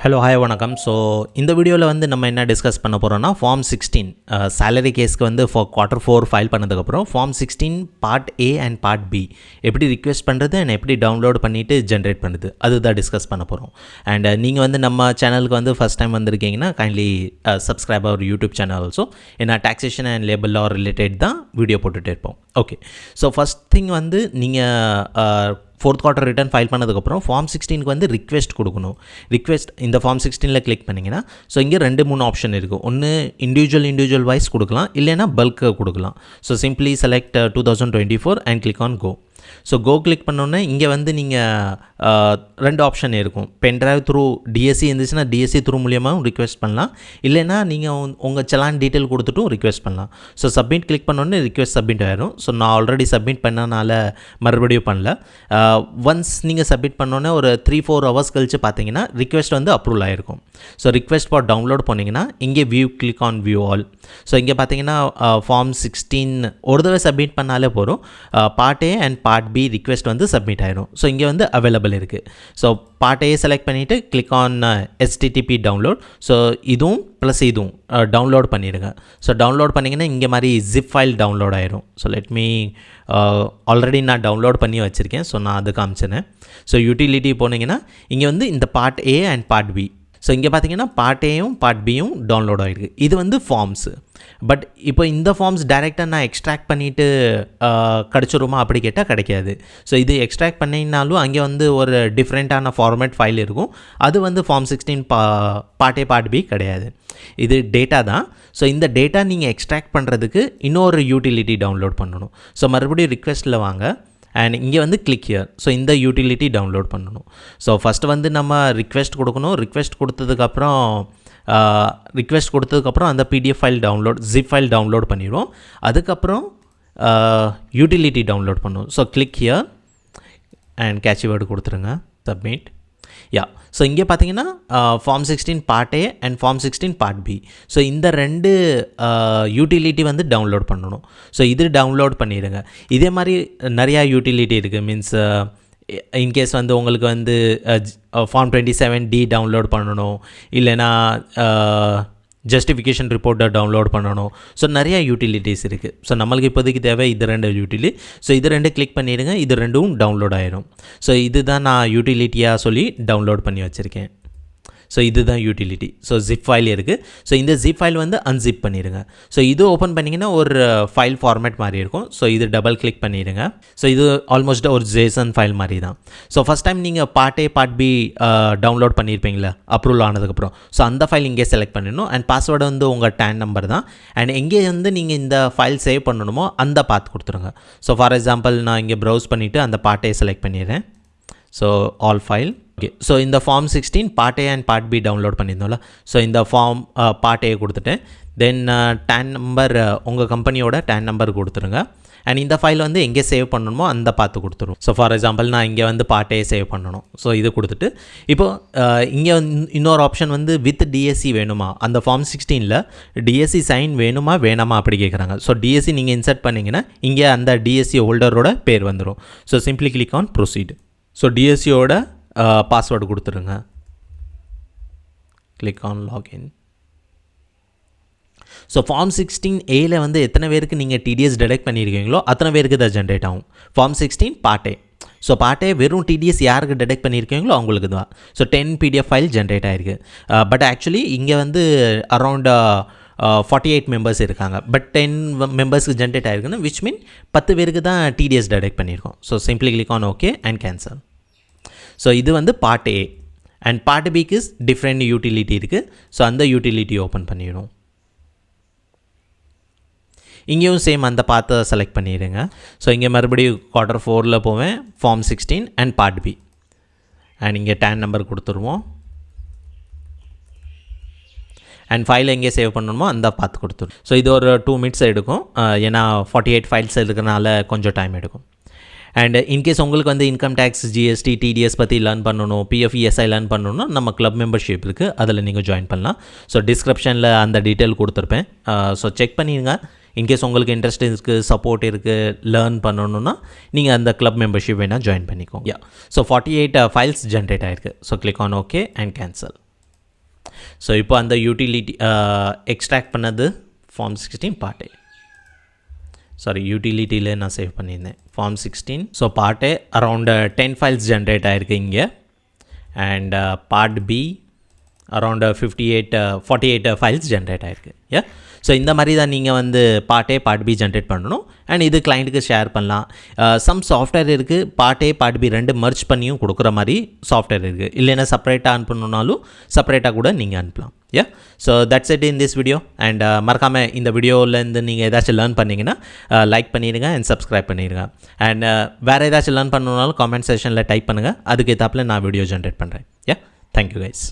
Hello hi வணக்கம். So இந்த வீடியோவில் வந்து நம்ம என்ன டிஸ்கஸ் பண்ண போகிறோம்னா ஃபார்ம் 16 சேலரி கேஸ்க்கு வந்து Q4 ஃபைல் பண்ணதுக்கப்புறம் form 16 part A and part B எப்படி ரிக்வெஸ்ட் பண்ணுறது அண்ட் எப்படி டவுன்லோட் பண்ணிவிட்டு ஜென்ரேட் பண்ணுறது அதுதான் டிஸ்கஸ் பண்ண போகிறோம். அண்ட் நீங்கள் வந்து நம்ம சேனலுக்கு வந்து ஃபஸ்ட் டைம் வந்திருக்கீங்கன்னா kindly subscribe our YouTube channel also. ஏன்னா taxation and labour law related தான் வீடியோ போட்டுகிட்டே இருப்போம். ஓகே, ஸோ ஃபஸ்ட் திங் வந்து நீங்கள் ஃபோர்த் குவார்ட்டர் ரிட்டர்ன் ஃபைல் பண்ணதுக்கப்புறம் ஃபார்ம் 16க்கு வந்து ரிக்வெஸ்ட் கொடுக்கணும். ரிக்வெஸ்ட் இந்த ஃபார்ம் 16ல் கிளிக் பண்ணிங்கன்னா ஸோ இங்கே 2-3 ஆப்ஷன் இருக்குது. ஒன்று இண்டிவிஜுவல் வைஸ் கொடுக்கலாம், இல்லைனா பல்க்கு கொடுக்கலாம். So simply select 2024 and click on go. So go click பண்ணோன்னே இங்கே வந்து நீங்கள் 2 ஆப்ஷன் இருக்கும். பென்ட்ரைவ் த்ரூ டிஎஸ்சி இருந்துச்சுன்னா டிஎஸ்சி த்ரூ மூலியமாகவும் ரிக்வெஸ்ட் பண்ணலாம், இல்லைனா நீங்கள் உங்கள் செலான் டீட்டெயில் கொடுத்துட்டும் ரிக்வெஸ்ட் பண்ணலாம். ஸோ சப்மிட் கிளிக் பண்ணோன்னே ரிக்வெஸ்ட் சப்மிட் ஆகிடும். ஸோ நான் ஆல்ரெடி சப்மிட் பண்ணனால மறுபடியும் பண்ணல. ஒன்ஸ் நீங்கள் சப்மிட் பண்ணோன்னே ஒரு 3-4 ஹவர்ஸ் கழித்து பார்த்தீங்கன்னா ரிக்வெஸ்ட் வந்து அப்ரூவல் ஆகிருக்கும். ஸோ ரிக்வெஸ்ட் ஃபார் டவுன்லோட் பண்ணிங்கன்னா இங்கே view click on view all. So இங்கே பார்த்தீங்கன்னா ஃபார்ம் 16 ஒரு தடவை சப்மிட் பண்ணாலே போதும். Part A and part B request வந்து சப்மிட் ஆகிடும். ஸோ இங்கே வந்து அவைலபிள் இருக்குது. ஸோ பார்ட் ஏ செலக்ட் பண்ணிவிட்டு click on HTTP download. So இதுவும் ப்ளஸ் இதுவும் டவுன்லோட் பண்ணிடுங்க. ஸோ டவுன்லோட் பண்ணிங்கன்னா இங்கே மாதிரி ஜிப் ஃபைல் டவுன்லோட் ஆயிரும். ஸோ லெட் மீ ஆல்ரெடி நான் டவுன்லோட் பண்ணி வச்சுருக்கேன். ஸோ நான் அது காமிச்சினேன். ஸோ யூட்டிலிட்டி போனீங்கன்னா இங்கே வந்து இந்த part A and part B. So இங்கே பார்த்தீங்கன்னா பார்ட் ஏயும் பார்ட் பியும் டவுன்லோட் ஆகிருக்கு. இது வந்து ஃபார்ம்ஸு. பட் இப்போ இந்த ஃபார்ம்ஸ் டைரெக்டாக நான் எக்ஸ்ட்ராக்ட் பண்ணிவிட்டு கிடச்சிருமா அப்படி கேட்டால் கிடைக்காது. ஸோ இது எக்ஸ்ட்ராக்ட் பண்ணினாலும் அங்கே வந்து ஒரு டிஃப்ரெண்ட்டான ஃபார்மேட் ஃபைல் இருக்கும். அது வந்து form 16 part A part B கிடையாது. இது டேட்டா தான். ஸோ இந்த டேட்டா நீங்கள் எக்ஸ்ட்ராக்ட் பண்ணுறதுக்கு இன்னொரு யூட்டிலிட்டி டவுன்லோட் பண்ணணும். ஸோ மறுபடியும் ரிக்வெஸ்ட்டில் வாங்க அண்ட் இங்கே வந்து கிளிக் ஹியர். ஸோ இந்த யூட்டிலிட்டி டவுன்லோட் பண்ணணும். ஸோ ஃபஸ்ட்டு வந்து நம்ம ரிக்வெஸ்ட் கொடுக்கணும். ரிக்வெஸ்ட் கொடுத்ததுக்கப்புறம் அந்த PDF file download zip file download பண்ணிடுவோம். அதுக்கப்புறம் யூட்டிலிட்டி டவுன்லோட் பண்ணுவோம். So click here and catch word கொடுத்துருங்க, சப்மிட். ஸோ இங்கே பார்த்தீங்கன்னா form 16 part A and form 16 part B. So இந்த 2 யூட்டிலிட்டி வந்து டவுன்லோட் பண்ணணும். ஸோ இது டவுன்லோட் பண்ணிடுங்க. இதே மாதிரி நிறையா யூட்டிலிட்டி இருக்குது. மீன்ஸ் இன்கேஸ் வந்து உங்களுக்கு வந்து ஃபார்ம் 27D டவுன்லோட் பண்ணணும், இல்லைனா ஜஸ்டிஃபிகேஷன் ரிப்போர்ட்டை டவுன்லோட் பண்ணணும். ஸோ நிறையா யூட்டிலிட்டிஸ் இருக்குது. ஸோ நம்மளுக்கு இப்போதைக்கு தேவை இது 2 யூட்டிலிட்டி. ஸோ இது 2 கிளிக் பண்ணிடுங்க. இது 2ம் டவுன்லோட் ஆயிரும். ஸோ இதுதான் நான் யூட்டிலிட்டியாக சொல்லி டவுன்லோட் பண்ணி வச்சுருக்கேன். ஸோ இதுதான் யூட்டிலிட்டி. ஸோ ஜிப் ஃபைல் இருக்குது. ஸோ இந்த ஜிப் ஃபைல் வந்து அன்சிப் பண்ணிடுங்க. ஸோ இது ஓப்பன் பண்ணிங்கன்னா ஒரு ஃபைல் ஃபார்மேட் மாதிரி இருக்கும். ஸோ இது டபுள் கிளிக் பண்ணிடுங்க. ஸோ இது ஆல்மோஸ்ட் ஒரு JSON ஃபைல் மாதிரி தான். ஸோ ஃபஸ்ட் டைம் நீங்கள் part A part B download பண்ணியிருப்பீங்களா அப்ரூவல் ஆனதுக்கப்புறம். ஸோ அந்த ஃபைல் இங்கே செலக்ட் பண்ணணும். அண்ட் பாஸ்வேர்டு வந்து உங்கள் TAN நம்பர் தான். அண்ட் எங்கே வந்து நீங்கள் இந்த ஃபைல் சேவ் பண்ணணுமோ அந்த பார்த்து கொடுத்துருங்க. ஸோ ஃபார் எக்ஸாம்பிள் நான் இங்கே ப்ரௌஸ் பண்ணிவிட்டு அந்த பார்ட் ஏ செலக்ட் பண்ணிடுறேன். So all file. Okay, so இந்த form 16 part A and part B download பண்ணியிருந்தோம்ல. ஸோ இந்த ஃபார்ம் பார்ட் ஏ கொடுத்துட்டேன். தென் TAN நம்பர் உங்கள் கம்பெனியோட TAN நம்பர் கொடுத்துருங்க. அண்ட் இந்த ஃபைல் வந்து எங்கே சேவ் பண்ணணுமோ அந்த பார்த்து கொடுத்துரும். ஸோ ஃபார் எக்ஸாம்பிள் நான் இங்கே வந்து பார்ட் ஏ சேவ் பண்ணணும். ஸோ இது கொடுத்துட்டு இப்போது இங்கே இன்னொரு ஆப்ஷன் வந்து வித் டிஎஸ்சி வேணுமா, அந்த ஃபார்ம் 16ல் டிஎஸ்சி சைன் வேணுமா வேணாமா அப்படி கேட்குறாங்க. ஸோ டிஎஸ்சி நீங்கள் இன்சர்ட் பண்ணிங்கன்னா இங்கே அந்த டிஎஸ்சி ஹோல்டரோட பேர் வந்துடும். So simply click on proceed. So டிஎஸ்சியோட பாஸ்வேர்டு கொடுத்துருங்க. Click on login. So form 16A வந்து எத்தனை பேருக்கு நீங்கள் TDS டிடெக்ட் பண்ணியிருக்கீங்களோ அத்தனை பேருக்கு தான் ஜென்ரேட் ஆகும். Form 16 part A. So part A வெறும் TDS யாருக்கு டிடெக்ட் பண்ணியிருக்கீங்களோ அவங்களுக்கு தான். ஸோ 10 PDF ஃபைல் ஜென்ரேட் ஆகிருக்கு. பட் ஆக்சுவலி இங்கே வந்து அரௌண்ட் 48 மெம்பர்ஸ் இருக்காங்க. பட் 10 மெம்பர்ஸ்க்கு ஜென்ரேட் ஆகிருக்குன்னு விச் மீன் 10 பேருக்கு தான் TDS டிடெக்ட் பண்ணியிருக்கோம். So simply click on okay and cancel. So இது வந்து பார்ட் ஏ. அண்ட் பார்ட் பிக்கு டிஃப்ரெண்ட் யூட்டிலிட்டி இருக்குது. ஸோ அந்த யூட்டிலிட்டி ஓப்பன் பண்ணிடும். இங்கேயும் சேம் அந்த பார்த்து செலக்ட் பண்ணிடுங்க. ஸோ இங்கே மறுபடியும் Q4 போவேன். Form 16 and part B. And இங்கே TAN நம்பர் கொடுத்துருவோம். அண்ட் ஃபைல் எங்கே சேவ் பண்ணணுமோ அந்த பார்த்து கொடுத்துரும். ஸோ இது ஒரு 2 மினிட்ஸ் எடுக்கும். ஏன்னா 48 ஃபைல்ஸ் இருக்கிறனால கொஞ்சம் டைம் எடுக்கும். அண்ட் இன்கேஸ் உங்களுக்கு வந்து இன்கம் டேக்ஸ், GST, TDS பற்றி லேர்ன் பண்ணணும், PF, ESI லேர்ன் பண்ணணும்னா நம்ம கிளப் மெம்பர்ஷிப் இருக்குது, அதில் நீங்கள் ஜாயின் பண்ணலாம். ஸோ டிஸ்கிரிப்ஷனில் அந்த டீட்டெயில் கொடுத்துருப்பேன். ஸோ செக் பண்ணிடுங்க. இன்கேஸ் உங்களுக்கு இன்ட்ரெஸ்ட் இருக்குது, சப்போர்ட் இருக்குது, லேர்ன் பண்ணணுன்னா நீங்கள் அந்த கிளப் மெம்பர்ஷிப் வேணால் ஜாயின் பண்ணிக்கோங்க. ஸோ 48 ஃபைல்ஸ் ஜென்ரேட் ஆகிருக்கு. So click on okay and cancel. So இப்போ அந்த யூட்டிலிட்டி எக்ஸ்ட்ராக்ட் பண்ணது ஃபார்ம் 16 பார்ட் ஏ. சாரி, யூட்டிலிட்டியில் நான் சேவ் பண்ணியிருந்தேன் form 16. So part A around 10 files generate ஆகிருக்கு இங்கே. And part B around 48 files generate ஆகிருக்கு. ஏ ஸோ இந்த மாதிரி தான் நீங்கள் வந்து part A part B generate பண்ணணும். அண்ட் இது கிளைண்ட்டுக்கு ஷேர் பண்ணலாம். சம் சாஃப்ட்வேர் இருக்குது, பார்ட் ஏ பார்ட் பி ரெண்டு மர்ச் பண்ணியும் கொடுக்குற மாதிரி சாஃப்ட்வேர் இருக்குது. இல்லைன்னா செப்பரேட்டாக அனுப்பணுன்னாலும் செப்பரேட்டாக கூட நீங்கள் அனுப்பலாம். Yeah so that's it in this video. And மறக்காமல் இந்த வீடியோவிலேருந்து நீங்கள் ஏதாச்சும் லேர்ன் பண்ணிங்கன்னா லைக் பண்ணிடுங்க அண்ட் சப்ஸ்கிரைப் பண்ணிடுங்க. அண்ட் வேறு ஏதாச்சும் லேர்ன் பண்ணணுன்னாலும் காமெண்ட் செக்ஷனில் டைப் பண்ணுங்கள். அதுக்கு ஏற்றாப்புல நான் வீடியோ ஜென்ரேட் பண்ணுறேன். Yeah thank you guys.